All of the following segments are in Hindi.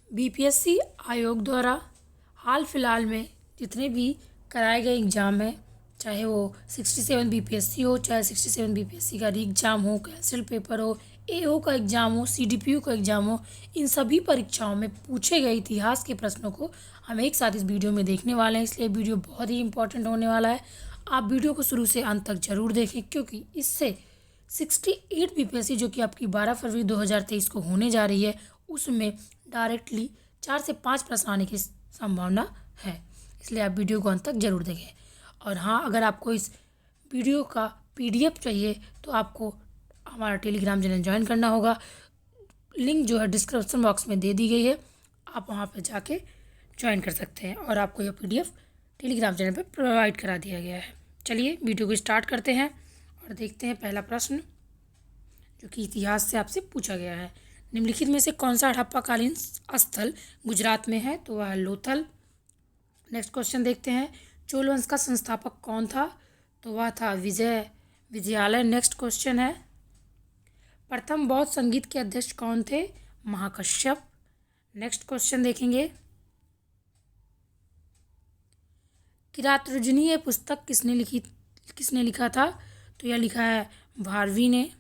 बीपीएससी आयोग द्वारा हाल फिलहाल में जितने भी कराए गए एग्ज़ाम हैं, चाहे वो 67 बीपीएससी हो, चाहे 67 बीपीएससी का री एग्ज़ाम हो, कैंसिल पेपर हो, एओ का एग्ज़ाम हो, सीडीपीयू का एग्ज़ाम हो, इन सभी परीक्षाओं में पूछे गए इतिहास के प्रश्नों को हम एक साथ इस वीडियो में देखने वाले हैं। इसलिए वीडियो बहुत ही इंपॉर्टेंट होने वाला है। आप वीडियो को शुरू से अंत तक ज़रूर देखें, क्योंकि इससे 68 बीपीएससी जो कि आपकी 12 फरवरी 2023 को होने जा रही है, उसमें डायरेक्टली 4 से 5 प्रश्न आने की संभावना है। इसलिए आप वीडियो को अंत तक ज़रूर देखें। और हाँ, अगर आपको इस वीडियो का पीडीएफ चाहिए तो आपको हमारा टेलीग्राम चैनल ज्वाइन करना होगा। लिंक जो है डिस्क्रिप्शन बॉक्स में दे दी गई है, आप वहाँ पर जाके ज्वाइन कर सकते हैं और आपको यह पीडीएफ टेलीग्राम चैनल पर प्रोवाइड करा दिया गया है। चलिए वीडियो को स्टार्ट करते हैं और देखते हैं पहला प्रश्न, जो कि इतिहास से आपसे पूछा गया है। निम्नलिखित में से कौन सा हड़प्पाकालीन स्थल गुजरात में है? तो वह है लोथल। नेक्स्ट क्वेश्चन देखते हैं, चोल वंश का संस्थापक कौन था? तो वह था विजयालय। नेक्स्ट क्वेश्चन है, प्रथम बौद्ध संगीत के अध्यक्ष कौन थे? महाकश्यप। नेक्स्ट क्वेश्चन देखेंगे, किरातरुजनी ये पुस्तक किसने लिखा था? तो यह लिखा है भारवी ने।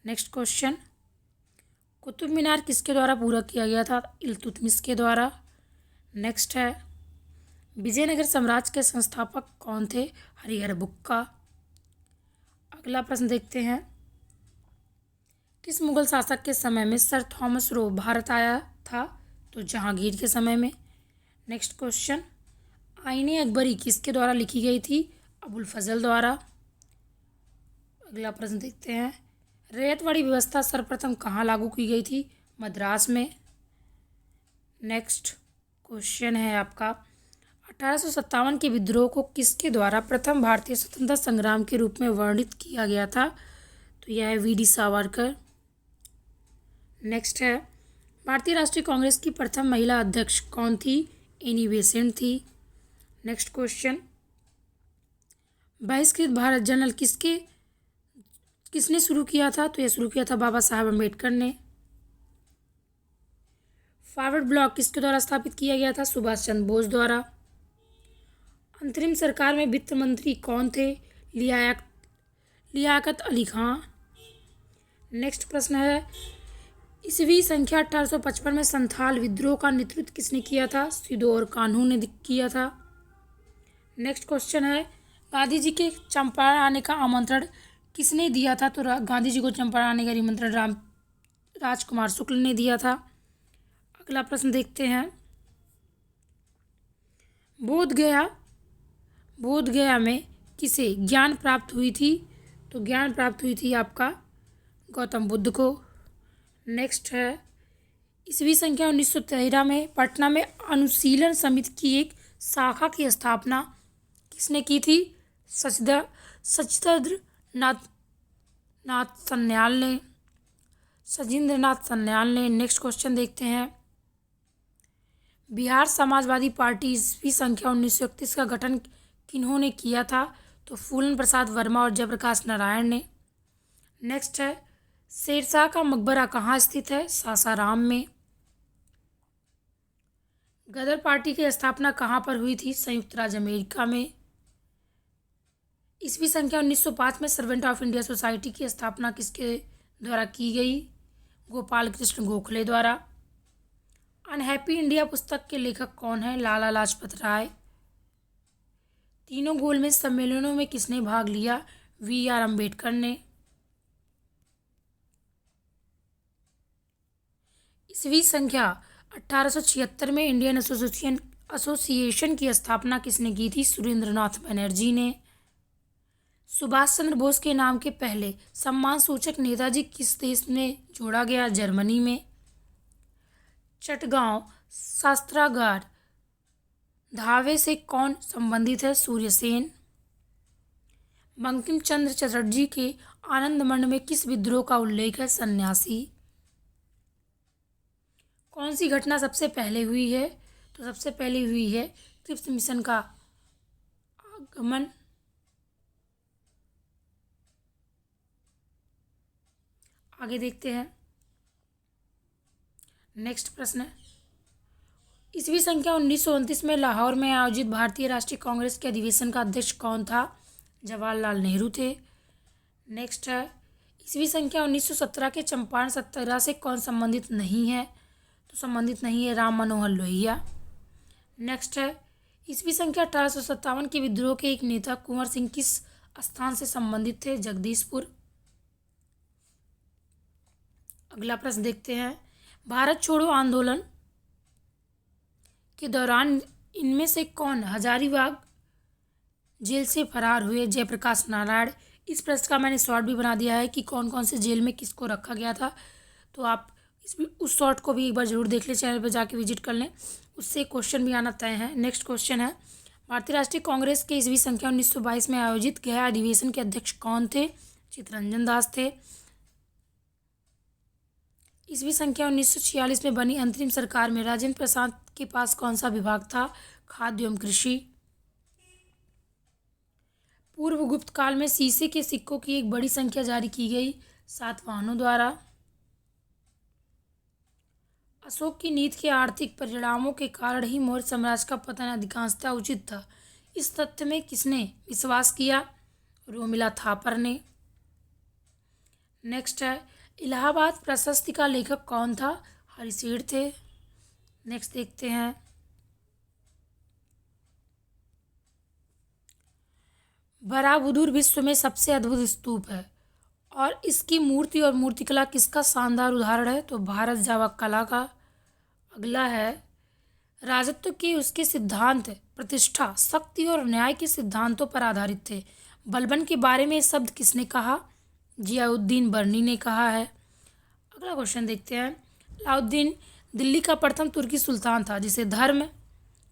नेक्स्ट क्वेश्चन, कुतुब मीनार किसके द्वारा पूरा किया गया था? इल्तुतमिश के द्वारा। नेक्स्ट है, विजयनगर साम्राज्य के संस्थापक कौन थे? हरिहर बुक्का। अगला प्रश्न देखते हैं, किस मुगल शासक के समय में सर थॉमस रो भारत आया था? तो जहांगीर के समय में। नेक्स्ट क्वेश्चन, आईने अकबरी किसके द्वारा लिखी गई थी? अबुल फजल द्वारा। अगला प्रश्न देखते हैं, रैयतवाड़ी व्यवस्था सर्वप्रथम कहाँ लागू की गई थी? मद्रास में। नेक्स्ट क्वेश्चन है आपका, 1857 के विद्रोह को किसके द्वारा प्रथम भारतीय स्वतंत्रता संग्राम के रूप में वर्णित किया गया था? तो यह है वीडी सावरकर। नेक्स्ट है, भारतीय राष्ट्रीय कांग्रेस की प्रथम महिला अध्यक्ष कौन थी? एनी बेसेंट थी। नेक्स्ट क्वेश्चन, बहिष्कृत भारत जर्नल किसने शुरू किया था? तो यह शुरू किया था बाबा साहब अम्बेडकर ने। फॉरवर्ड ब्लॉक किसके द्वारा स्थापित किया गया था? सुभाष चंद्र बोस द्वारा। अंतरिम सरकार में वित्त मंत्री कौन थे? लियाकत अली खां। नेक्स्ट प्रश्न है, ईस्वी संख्या 1855 में संथाल विद्रोह का नेतृत्व किसने किया था? सिदो और कान्हू ने किया था। नेक्स्ट क्वेश्चन है, गांधी जी के चंपारण आने का आमंत्रण किसने दिया था? तो गांधी जी को चंपारण आने का निमंत्रण राजकुमार शुक्ल ने दिया था। अगला प्रश्न देखते हैं, बोध गया में किसे ज्ञान प्राप्त हुई थी? तो ज्ञान प्राप्त हुई थी आपका गौतम बुद्ध को। नेक्स्ट है, ईस्वी संख्या 1913 में पटना में अनुशीलन समिति की एक शाखा की स्थापना किसने की थी? सचिंद्रनाथ सन्याल ने। नेक्स्ट क्वेश्चन देखते हैं, बिहार समाजवादी पार्टी ईस्वी संख्या 1931 का गठन किन्होंने किया था? तो फूलन प्रसाद वर्मा और जयप्रकाश नारायण ने। नेक्स्ट है, शेरशाह का मकबरा कहाँ स्थित है? सासाराम में। गदर पार्टी की स्थापना कहाँ पर हुई थी? संयुक्त राज्य अमेरिका में। ईस्वी संख्या 1905 में सर्वेंट ऑफ इंडिया सोसाइटी की स्थापना किसके द्वारा की गई? गोपाल कृष्ण गोखले द्वारा। अनहैप्पी इंडिया पुस्तक के लेखक कौन है? लाला लाजपत राय। तीनों गोलमेज सम्मेलनों में किसने भाग लिया? वी.आर. अम्बेडकर ने। ईस्वी संख्या 1876 में इंडियन एसोसिएशन की स्थापना किसने की थी? सुरेंद्रनाथ बनर्जी ने। सुभाष चंद्र बोस के नाम के पहले सम्मान सूचक नेताजी किस देश में जोड़ा गया? जर्मनी में। चटगांव शस्त्रागार धावे से कौन संबंधित है? सूर्यसेन। बंकिम चंद्र चटर्जी के आनंदमठ में किस विद्रोह का उल्लेख है? सन्यासी। कौन सी घटना सबसे पहले हुई है? तो सबसे पहले हुई है क्रिप्स मिशन का आगमन। आगे देखते हैं, नेक्स्ट प्रश्न है, ईस्वी संख्या 1929 में लाहौर में आयोजित भारतीय राष्ट्रीय कांग्रेस के अधिवेशन का अध्यक्ष कौन था? जवाहरलाल नेहरू थे। नेक्स्ट है, ईस्वी संख्या 1917 के चंपारण सत्याग्रह से कौन संबंधित नहीं है? तो संबंधित नहीं है राम मनोहर लोहिया। नेक्स्ट है, ईस्वी संख्या 1857 के विद्रोह के एक नेता कुंवर सिंह किस स्थान से संबंधित थे? जगदीशपुर। अगला प्रश्न देखते हैं, भारत छोड़ो आंदोलन के दौरान इनमें से कौन हजारीबाग जेल से फरार हुए? जयप्रकाश नारायण। इस प्रश्न का मैंने शॉर्ट भी बना दिया है कि कौन कौन से जेल में किसको रखा गया था, तो आप उस शॉर्ट को भी एक बार जरूर देख लें, चैनल पर जाके विजिट कर लें, उससे क्वेश्चन भी आना तय है। नेक्स्ट क्वेश्चन है, भारतीय राष्ट्रीय कांग्रेस के ईस्वी संख्या 1922 में आयोजित गया अधिवेशन के अध्यक्ष कौन थे? चित्तरंजन दास थे। ईस्वी संख्या 1946 में बनी अंतरिम सरकार में राजेंद्र प्रसाद के पास कौन सा विभाग था? खाद्य एवं कृषि। पूर्व गुप्त काल में सीसे के सिक्कों की एक बड़ी संख्या जारी की गई, सातवाहनों द्वारा। अशोक की नीति के आर्थिक परिणामों के कारण ही मौर्य साम्राज्य का पतन अधिकांशतः उचित था, इस तथ्य में किसने विश्वास किया? रोमिला थापर ने। नेक्स्ट है, इलाहाबाद प्रशस्ति का लेखक कौन था? हरिसेठ थे। नेक्स्ट देखते हैं, बराबुदुर विश्व में सबसे अद्भुत स्तूप है और इसकी मूर्ति और मूर्तिकला किसका शानदार उदाहरण है? तो भारत जावा कला का। अगला है, राजत्व के उसके सिद्धांत प्रतिष्ठा, शक्ति और न्याय के सिद्धांतों पर आधारित थे। बलबन के बारे में शब्द किसने कहा? जियाउद्दीन बर्नी ने कहा है। अगला क्वेश्चन देखते हैं, अलाउद्दीन दिल्ली का प्रथम तुर्की सुल्तान था जिसे धर्म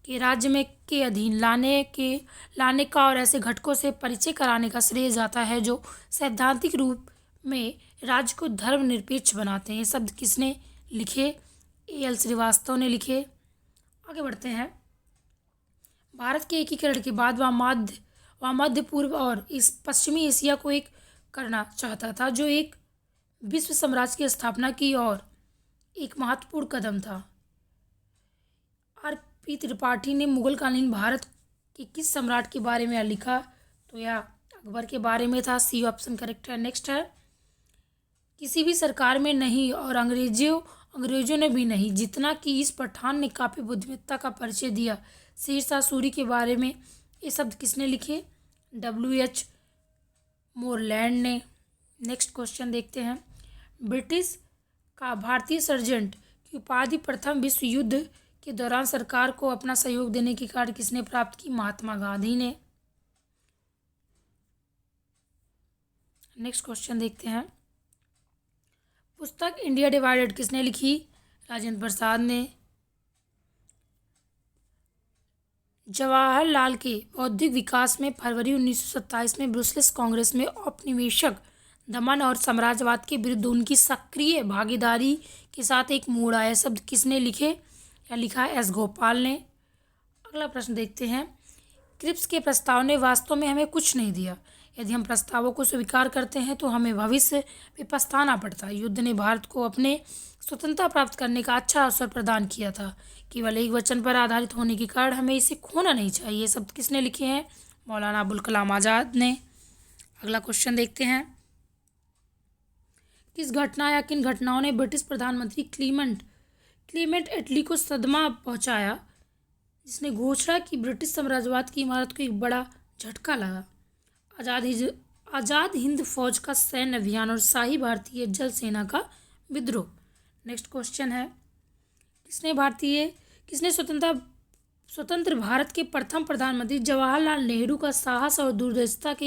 के राज्य में के अधीन लाने का और ऐसे घटकों से परिचय कराने का श्रेय जाता है जो सैद्धांतिक रूप में राज्य को धर्मनिरपेक्ष बनाते हैं। ये शब्द किसने लिखे? A.L. श्रीवास्तव ने लिखे। आगे बढ़ते हैं, भारत के एकीकरण के बाद वह मध्य पूर्व और इस पश्चिमी एशिया को एक करना चाहता था, जो एक विश्व साम्राज्य की स्थापना की और एक महत्वपूर्ण कदम था। R.P. त्रिपाठी ने मुगलकालीन भारत के किस सम्राट के बारे में लिखा? तो यह अकबर के बारे में था। सी ऑप्शन करेक्ट है। नेक्स्ट है, किसी भी सरकार में नहीं और अंग्रेजों ने भी नहीं जितना कि इस पठान ने काफी बुद्धिमत्ता का परिचय दिया। शेरशाह सूरी के बारे में ये शब्द किसने लिखे? W.H. मोरलैंड ने। नेक्स्ट क्वेश्चन देखते हैं, ब्रिटिश का भारतीय सर्जेंट की उपाधि प्रथम विश्व युद्ध के दौरान सरकार को अपना सहयोग देने के कारण किसने प्राप्त की? महात्मा गांधी ने। नेक्स्ट क्वेश्चन देखते हैं, पुस्तक इंडिया डिवाइडेड किसने लिखी? राजेंद्र प्रसाद ने। जवाहरलाल के बौद्धिक विकास में फरवरी 1927 में ब्रुसेल्स कांग्रेस में औपनिवेशिक दमन और साम्राज्यवाद के विरुद्ध उनकी सक्रिय भागीदारी के साथ एक मोड़ आया। शब्द किसने लिखे या लिखा? S. गोपाल ने। अगला प्रश्न देखते हैं, क्रिप्स के प्रस्ताव ने वास्तव में हमें कुछ नहीं दिया। यदि हम प्रस्तावों को स्वीकार करते हैं तो हमें भविष्य में पछताना पड़ता है। युद्ध ने भारत को अपने स्वतंत्रता प्राप्त करने का अच्छा अवसर प्रदान किया था। केवल एक वचन पर आधारित होने के कारण हमें इसे खोना नहीं चाहिए। शब्द किसने लिखे हैं? मौलाना अबुल कलाम आज़ाद ने। अगला क्वेश्चन देखते हैं, किस घटना या किन घटनाओं ने ब्रिटिश प्रधानमंत्री क्लीमेंट एटली को सदमा पहुंचाया, जिसने घोषणा की ब्रिटिश साम्राज्यवाद की इमारत को एक बड़ा झटका लगा? आज़ाद हिंद फौज का सैन्य अभियान और शाही भारतीय जल सेना का विद्रोह। नेक्स्ट क्वेश्चन है, किसने स्वतंत्र भारत के प्रथम प्रधानमंत्री जवाहरलाल नेहरू का साहस और दूरदर्शिता के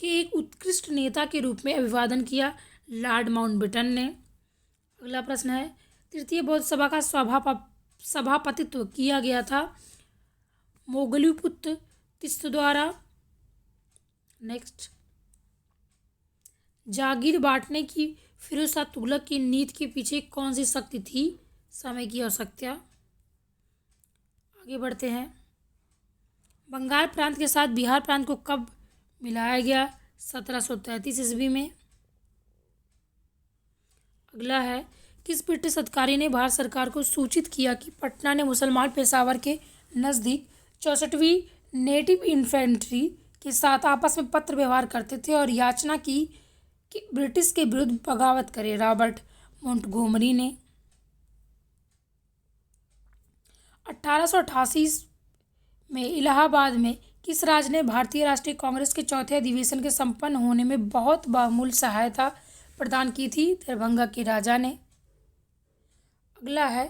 एक उत्कृष्ट नेता के रूप में अभिवादन किया? लॉर्ड माउंटबेटन ने। अगला प्रश्न है, तृतीय बौद्ध सभा का सभापतित्व किया गया था? मोगलीपुत्र तिस्त द्वारा। नेक्स्ट, जागीर बांटने की फिरोज शाह तुगलक की नीति के पीछे कौन सी शक्ति थी? समय की आवश्यकता। आगे बढ़ते हैं, बंगाल प्रांत के साथ बिहार प्रांत को कब मिलाया गया? 1733 ईस्वी में। अगला है, किस ब्रिटिश अधिकारी ने भारत सरकार को सूचित किया कि पटना ने मुसलमान पेशावर के नज़दीक 64वीं नेटिव इन्फेंट्री के साथ आपस में पत्र व्यवहार करते थे और याचना की कि ब्रिटिश के विरुद्ध बगावत करे? रॉबर्ट मोंटगोमरी ने 1888 में इलाहाबाद में किस राज्य ने भारतीय राष्ट्रीय कांग्रेस के चौथे अधिवेशन के संपन्न होने में बहुत बहुमूल्य सहायता प्रदान की थी? दरभंगा के राजा ने। अगला है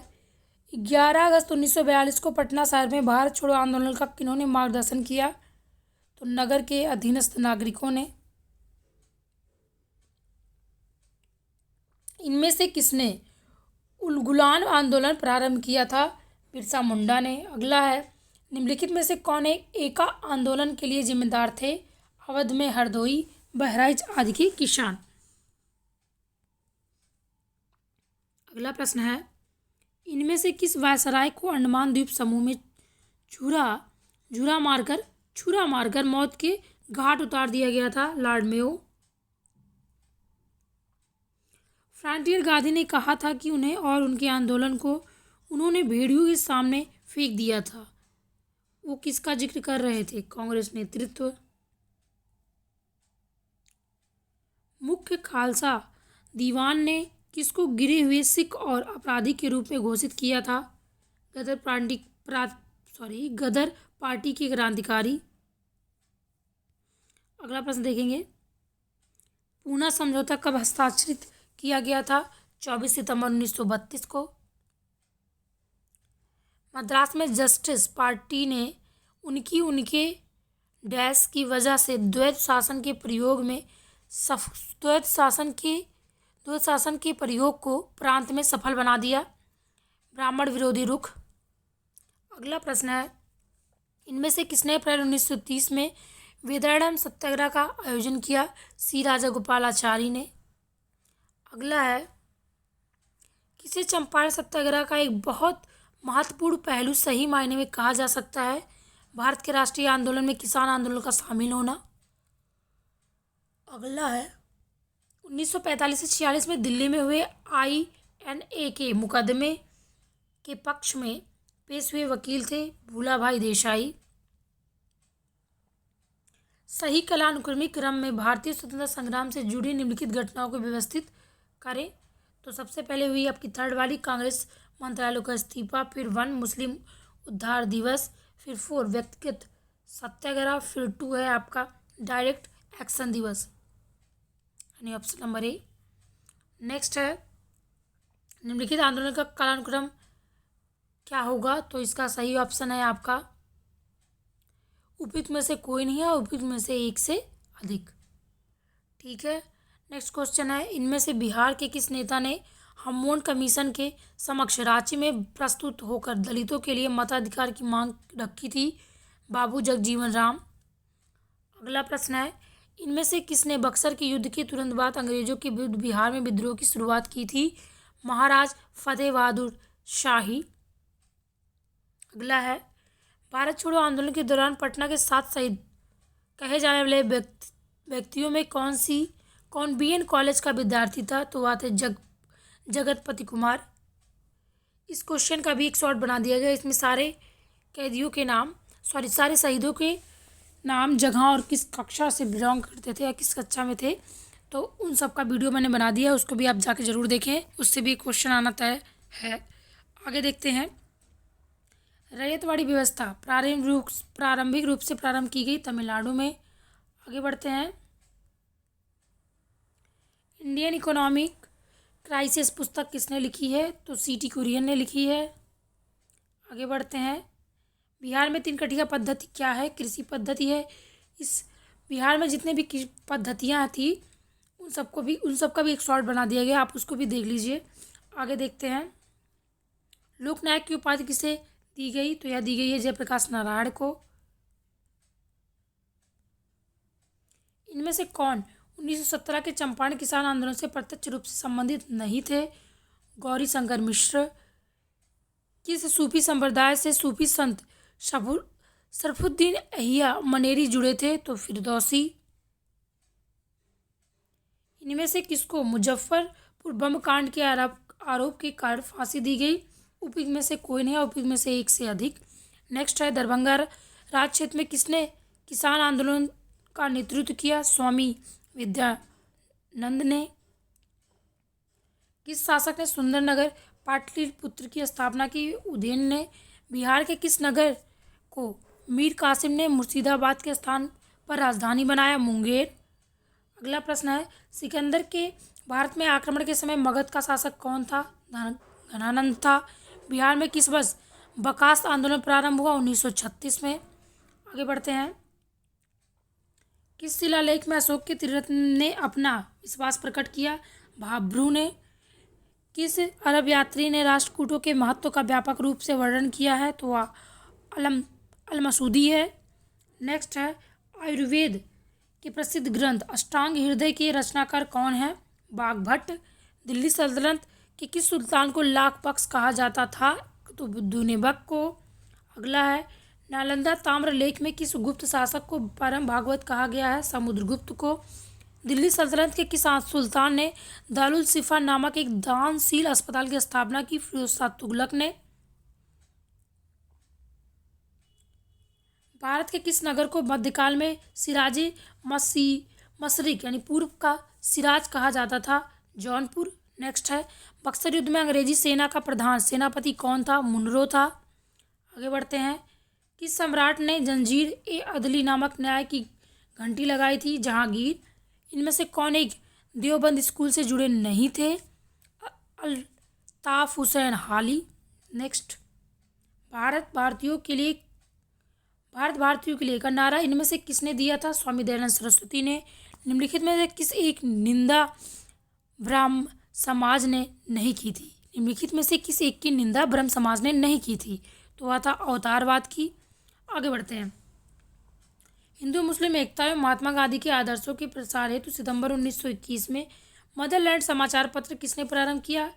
11 अगस्त 1942 को पटना शहर में भारत छोड़ो आंदोलन का किन्होंने मार्गदर्शन किया? तो नगर के अधीनस्थ नागरिकों ने। इनमें से किसने उलगुलान आंदोलन प्रारंभ किया था? बिरसा मुंडा ने। अगला है निम्नलिखित में से कौन एक एका आंदोलन के लिए जिम्मेदार थे? अवध में हरदोई, बहराइच आदि के किसान। अगला प्रश्न है इनमें से किस वायसराय को अंडमान द्वीप समूह में छुरा मारकर मौत के घाट उतार दिया गया था? Lord Mayo. फ्रंटियर गांधी ने कहा था कि उन्हें और उनके आंदोलन को उन्होंने भेड़ियों के सामने फेंक दिया था। वो किसका जिक्र कर रहे थे? कांग्रेस नेतृत्व। मुख्य खालसा दीवान ने किसको गिरे हुए सिख और अपराधी के रूप में घोषित किया था? गदर पार्टी के क्रांतिकारी। अगला प्रश्न देखेंगे पूना समझौता कब हस्ताक्षरित किया गया था? 24 सितंबर 1932 को। मद्रास में जस्टिस पार्टी ने उनके डैश की वजह से द्वैत शासन के प्रयोग को प्रांत में सफल बना दिया। ब्राह्मण विरोधी रुख। अगला प्रश्न है इनमें से किसने अप्रैल 1930 में वेदारण्यम सत्याग्रह का आयोजन किया? सी राजागोपालाचारी ने। अगला है किसे चंपारण सत्याग्रह का एक बहुत महत्वपूर्ण पहलू सही मायने में कहा जा सकता है? भारत के राष्ट्रीय आंदोलन में किसान आंदोलन का शामिल होना। अगला है 1945 से 46 में दिल्ली में हुए INA के मुकदमे के पक्ष में पेश हुए वकील थे भूलाभाई देसाई। सही कालानुक्रमिक क्रम में भारतीय स्वतंत्रता संग्राम से जुड़ी निम्नलिखित घटनाओं को व्यवस्थित करें। तो सबसे पहले हुई आपकी थर्ड वाली कांग्रेस मंत्रालयों का इस्तीफा, फिर 1 मुस्लिम उद्धार दिवस, फिर 4 व्यक्तिगत सत्याग्रह, फिर 2 है आपका डायरेक्ट एक्शन दिवस यानी ऑप्शन नंबर ए। नेक्स्ट है निम्नलिखित आंदोलन का कालानुक्रम क्या होगा? तो इसका सही ऑप्शन है आपका उपयुक्त में से कोई नहीं है, उपयुक्त में से एक से अधिक। ठीक है। नेक्स्ट क्वेश्चन है इनमें से बिहार के किस नेता ने हम्मोन कमीशन के समक्ष रांची में प्रस्तुत होकर दलितों के लिए मताधिकार की मांग रखी थी? बाबू जगजीवन राम। अगला प्रश्न है इनमें से किसने बक्सर के युद्ध के तुरंत बाद अंग्रेजों के विरुद्ध बिहार में विद्रोह की शुरुआत की थी? महाराज फतेह बहादुर शाही। अगला है भारत छोड़ो आंदोलन के दौरान पटना के 7 शहीद कहे जाने वाले व्यक्तियों में कौन BN कॉलेज का विद्यार्थी था? तो वह थे जगतपति कुमार। इस क्वेश्चन का भी एक शॉर्ट बना दिया गया। इसमें सारे कैदियों के नाम सारे शहीदों के नाम, जगह और किस कक्षा से बिलोंग करते थे या किस कक्षा में थे, तो उन सब का वीडियो मैंने बना दिया है, उसको भी आप जाके ज़रूर देखें, उससे भी क्वेश्चन आना तय है। आगे देखते हैं रैयतवाड़ी व्यवस्था प्रारंभिक रूप से प्रारंभ की गई तमिलनाडु में। आगे बढ़ते हैं इंडियन इकोनॉमिक क्राइसिस पुस्तक किसने लिखी है? तो CT कुरियन ने लिखी है। आगे बढ़ते हैं बिहार में 3 कटिया पद्धति क्या है? कृषि पद्धति है। इस बिहार में जितने भी पद्धतियाँ थी उन सबका भी एक शॉर्ट बना दिया गया, आप उसको भी देख लीजिए। आगे देखते हैं लोकनायक की उपाधि किसे दी गई? तो यह दी गई है जयप्रकाश नारायण को। इनमें से कौन 1917 के चंपारण किसान आंदोलन से प्रत्यक्ष रूप से संबंधित नहीं थे? गौरी शंकर मिश्र। किस सूफी संप्रदाय से सूफी संत शरफुद्दीन अहिया मनेरी जुड़े थे? तो फिरदौसी। इनमें से किसको मुजफ्फरपुर बम कांड के आरोप के कारण फांसी दी गई? उपयुक्त में से कोई नहीं है, उपयुक्त में से एक से अधिक। नेक्स्ट है, दरभंगा राज क्षेत्र में किसने किसान आंदोलन का नेतृत्व किया? स्वामी विद्यानंद ने। किस शासक ने सुंदरनगर पाटलिपुत्र की स्थापना की? उदयन ने। बिहार के किस नगर को मीर कासिम ने मुर्शिदाबाद के स्थान पर राजधानी बनाया? मुंगेर। अगला प्रश्न है, सिकंदर के भारत में आक्रमण के समय मगध का शासक कौन था? घनानंद था। बिहार में किस वर्ष बकास्त आंदोलन प्रारंभ हुआ? 1936 में। आगे बढ़ते हैं, किस शिलालेख में अशोक के त्रिरत्न ने अपना विश्वास प्रकट किया? भाब्रू ने। किस अरब यात्री ने राष्ट्रकूटों के महत्व का व्यापक रूप से वर्णन किया है? तो वह अल-मसूदी है। नेक्स्ट है, आयुर्वेद के प्रसिद्ध ग्रंथ अष्टांग हृदय के रचनाकार कौन है? बाघभट्ट। दिल्ली सल्तनत के किस सुल्तान को लाख बख्श कहा जाता था? तो बुद्धुनेबक को। अगला है, नालंदा ताम्र लेख में किस गुप्त शासक को परम भागवत कहा गया है? समुद्रगुप्त को। दिल्ली सल्तनत के किस सुल्तान ने दारुल शिफा नामक एक दानशील अस्पताल की स्थापना की? फिरोज शाह तुगलक ने। भारत के किस नगर को मध्यकाल में सिराजे मशरिक यानी पूर्व का सिराज कहा जाता था? जौनपुर। नेक्स्ट है, बक्सर युद्ध में अंग्रेजी सेना का प्रधान सेनापति कौन था? मुनरो था। आगे बढ़ते हैं, किस सम्राट ने जंजीर ए अदली नामक न्याय की घंटी लगाई थी? जहांगीर। इनमें से कौन एक देवबंद स्कूल से जुड़े नहीं थे? अल्ताफ हुसैन हाली। नेक्स्ट, भारत भारतीयों के लिए का नारा इनमें से किसने दिया था? स्वामी दयानंद सरस्वती ने। निम्नलिखित में से किस एक निंदा ब्रह्म समाज ने नहीं की थी? निम्नलिखित में से किस एक की निंदा ब्रह्म समाज ने नहीं की थी? तो वह था अवतारवाद की। आगे बढ़ते हैं, हिंदू मुस्लिम एकता एवं महात्मा गांधी के आदर्शों के प्रसार हेतु सितंबर 1921 में मदरलैंड समाचार पत्र किसने प्रारंभ किया?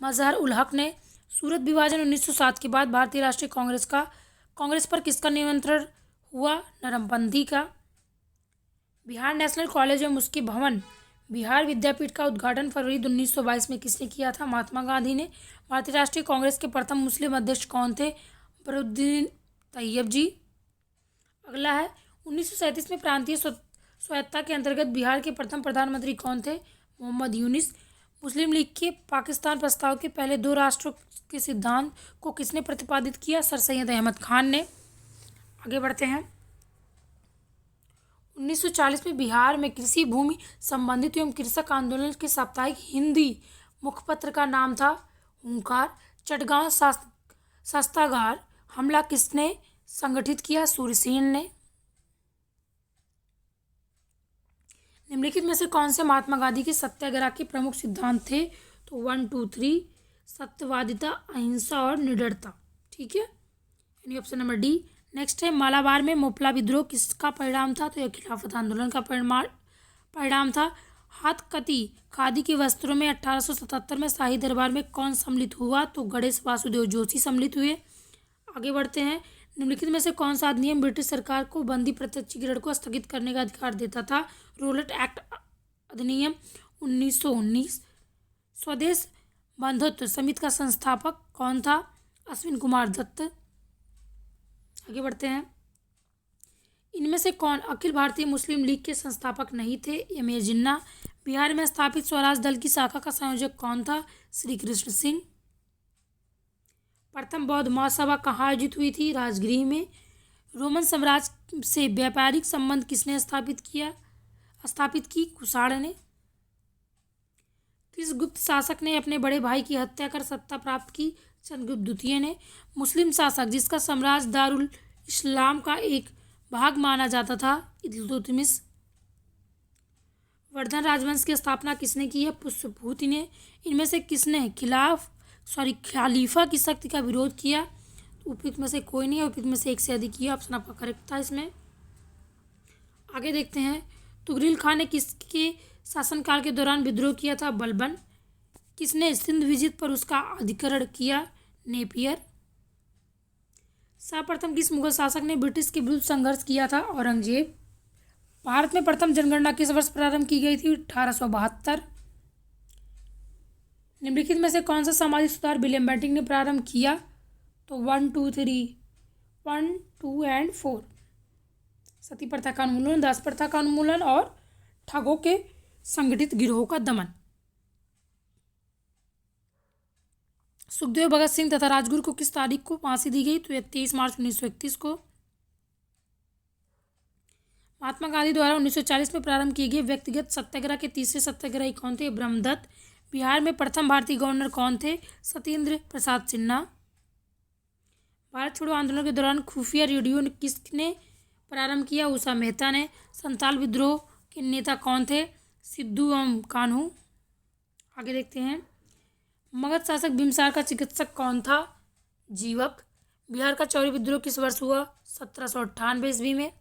मजहर उल हक ने। सूरत विभाजन 1907 के बाद भारतीय राष्ट्रीय कांग्रेस पर किसका नियंत्रण हुआ? नरमपंथी का। बिहार नेशनल कॉलेज एवं उसके भवन बिहार विद्यापीठ का उद्घाटन फरवरी 1922 में किसने किया था? महात्मा गांधी ने। भारतीय राष्ट्रीय कांग्रेस के प्रथम मुस्लिम अध्यक्ष कौन थे? बरुद्दीन तैयब जी। अगला है, 1937 में प्रांतीय स्वायत्तता के अंतर्गत बिहार के प्रथम प्रधानमंत्री कौन थे? मोहम्मद यूनिस। मुस्लिम लीग के पाकिस्तान प्रस्ताव के पहले दो राष्ट्रों के सिद्धांत को किसने प्रतिपादित किया? सर सैयद अहमद खान ने। आगे बढ़ते हैं, 1940 में बिहार में कृषि भूमि संबंधित एवं कृषक आंदोलन के साप्ताहिक हिंदी मुखपत्र का नाम था हुंकार। चटगांव शस्त्रागार हमला किसने संगठित किया? सूर्यसेन ने। निम्नलिखित में से कौन से महात्मा गांधी के सत्याग्रह के प्रमुख सिद्धांत थे? तो 1 2 3 सत्यवादिता, अहिंसा और निडरता। ठीक है, यानी ऑप्शन नंबर डी। नेक्स्ट है, मालाबार में मोपला विद्रोह किसका परिणाम था? तो यह खिलाफत आंदोलन का परिणाम था। हाथकती खादी के वस्त्रों में 1877 में शाही दरबार में कौन सम्मिलित हुआ? तो गणेश वासुदेव जोशी सम्मिलित हुए। आगे बढ़ते हैं, निम्नलिखित में से कौन सा अधिनियम ब्रिटिश सरकार को बंदी प्रत्यक्षीकरण को स्थगित करने का अधिकार देता था? रोलेट एक्ट अधिनियम 1919। स्वदेश बंधुत्व समिति का संस्थापक कौन था? अश्विन कुमार दत्त। आगे बढ़ते हैं, इनमें से कौन अखिल भारतीय मुस्लिम लीग के संस्थापक नहीं थे? एम ए जिन्ना। बिहार में स्थापित स्वराज दल की शाखा का संयोजक कौन था? श्री कृष्ण सिंह। प्रथम बौद्ध महासभा कहाँ आयोजित हुई थी? राजगृह में। रोमन साम्राज्य से व्यापारिक संबंध किसने स्थापित की? कुषाण ने। किस गुप्त शासक ने अपने बड़े भाई की हत्या कर सत्ता प्राप्त की? चंद्रगुप्त द्वितीय ने। मुस्लिम शासक जिसका साम्राज्य दारुल इस्लाम का एक भाग माना जाता था? इल्तुतमिश। वर्धन राजवंश की स्थापना किसने की है? पुष्यभूति ने। इनमें से किसने खलीफा की शक्ति का विरोध किया? उपयुक्त में से कोई नहीं है, उपयुक्त में से एक से अधिक किया। ऑप्शन आपका करेक्ट था इसमें। आगे देखते हैं, तुगरिल खान ने किसके शासनकाल के दौरान विद्रोह किया था? बलबन। किसने सिंध विजित पर उसका अधिग्रहण किया? नेपियर। सर्वप्रथम किस मुगल शासक ने ब्रिटिश के विरुद्ध संघर्ष किया था? औरंगजेब। भारत में प्रथम जनगणना किस वर्ष प्रारंभ की गई थी? 1872। निम्नलिखित में से कौन सा सामाजिक सुधार विलियम बेंटिक ने प्रारंभ किया? तो 1, 2, 3, 1, 2 एंड 4। सती प्रथा का उन्मूलन, दास प्रथा का उन्मूलन और ठगों के संगठित गिरोह का दमन। सुखदेव, भगत सिंह तथा राजगुरु को किस तारीख को फांसी दी गई? तो यह 23 मार्च 1931 को। महात्मा गांधी द्वारा 1940 में प्रारंभ किए गए व्यक्तिगत सत्याग्रह के तीसरे सत्याग्रही कौन थे? ब्रह्मदत्त। बिहार में प्रथम भारतीय गवर्नर कौन थे? सत्येंद्र प्रसाद सिन्हा। भारत छोड़ो आंदोलन के दौरान खुफिया रेडियो किसने प्रारंभ किया? उषा मेहता ने। संताल विद्रोह के नेता कौन थे? सिद्धू एवं कान्हू। आगे देखते हैं। मगध शासक बिम्बिसार का चिकित्सक कौन था? जीवक। बिहार का चौरी विद्रोह किस वर्ष हुआ? 1798 ईस्वी में।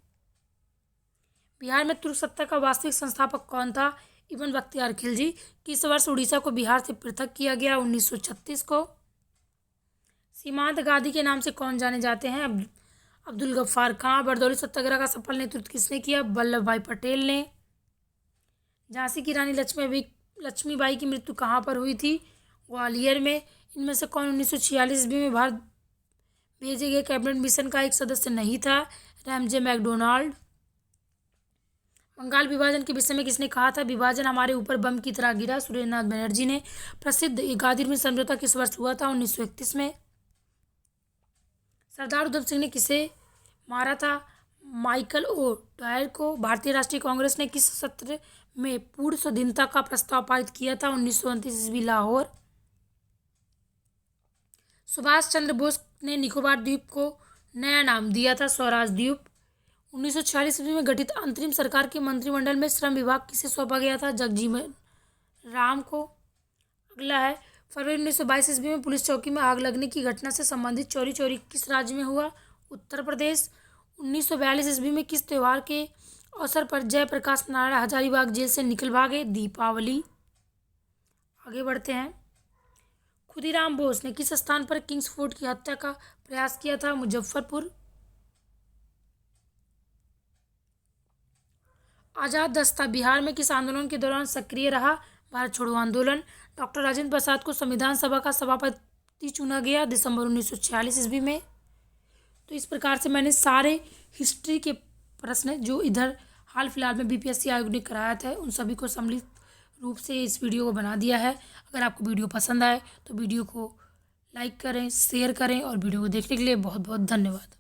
बिहार में तुर्क सत्ता का वास्तविक संस्थापक कौन था? इब्न बख्तियार खिलजी। किस वर्ष उड़ीसा को बिहार से पृथक किया गया? 1936 को। सीमांत गांधी के नाम से कौन जाने जाते हैं? अब्दुल गफ्फार खां। बरदौली सत्याग्रह का सफल नेतृत्व किसने किया? वल्लभ भाई पटेल ने। झांसी की रानी लक्ष्मीबाई की मृत्यु कहाँ पर हुई थी? ग्वालियर में। इनमें से कौन 1946 ईस्वी में भारत भेजे गए कैबिनेट मिशन का एक सदस्य नहीं था? Ramsay McDonald. बंगाल विभाजन के विषय में किसने कहा था? विभाजन हमारे ऊपर बम की तरह गिरा, सुरेंद्रनाथ बनर्जी ने। प्रसिद्ध गादिर में समझौता किस वर्ष हुआ था? 1931 में। सरदार उधम सिंह ने किसे मारा था? माइकल ओ डायर को। भारतीय राष्ट्रीय कांग्रेस ने किस सत्र में पूर्ण स्वाधीनता का प्रस्ताव पारित किया था? 1929 ईस्वी, लाहौर। सुभाष चंद्र बोस ने निकोबार द्वीप को नया नाम दिया था स्वराज द्वीप। 1946 ईस्वी में गठित अंतरिम सरकार के मंत्रिमंडल में श्रम विभाग किसे सौंपा गया था? जगजीवन राम को। अगला है, फरवरी 1922 ईस्वी में पुलिस चौकी में आग लगने की घटना से संबंधित चोरी किस राज्य में हुआ? उत्तर प्रदेश। 1942 ईस्वी में किस त्यौहार के अवसर पर जयप्रकाश नारायण हजारीबाग जेल से निकल भागे? दीपावली। आगे बढ़ते हैं। खुदीराम बोस ने किस स्थान पर किंग्स फोर्ट की हत्या का प्रयास किया था? मुजफ्फरपुर। आजाद दस्ता बिहार में किस आंदोलन के दौरान सक्रिय रहा? भारत छोड़ो आंदोलन। डॉक्टर राजेंद्र प्रसाद को संविधान सभा का सभापति चुना गया दिसंबर 1946 ईस्वी में। तो इस प्रकार से मैंने सारे हिस्ट्री के प्रश्न जो इधर हाल फिलहाल में बीपीएससी आयोग ने कराया था उन सभी को सम्मिलित रूप से इस वीडियो को बना दिया है। अगर आपको वीडियो पसंद आए तो वीडियो को लाइक करें, शेयर करें और वीडियो को देखने के लिए बहुत बहुत धन्यवाद।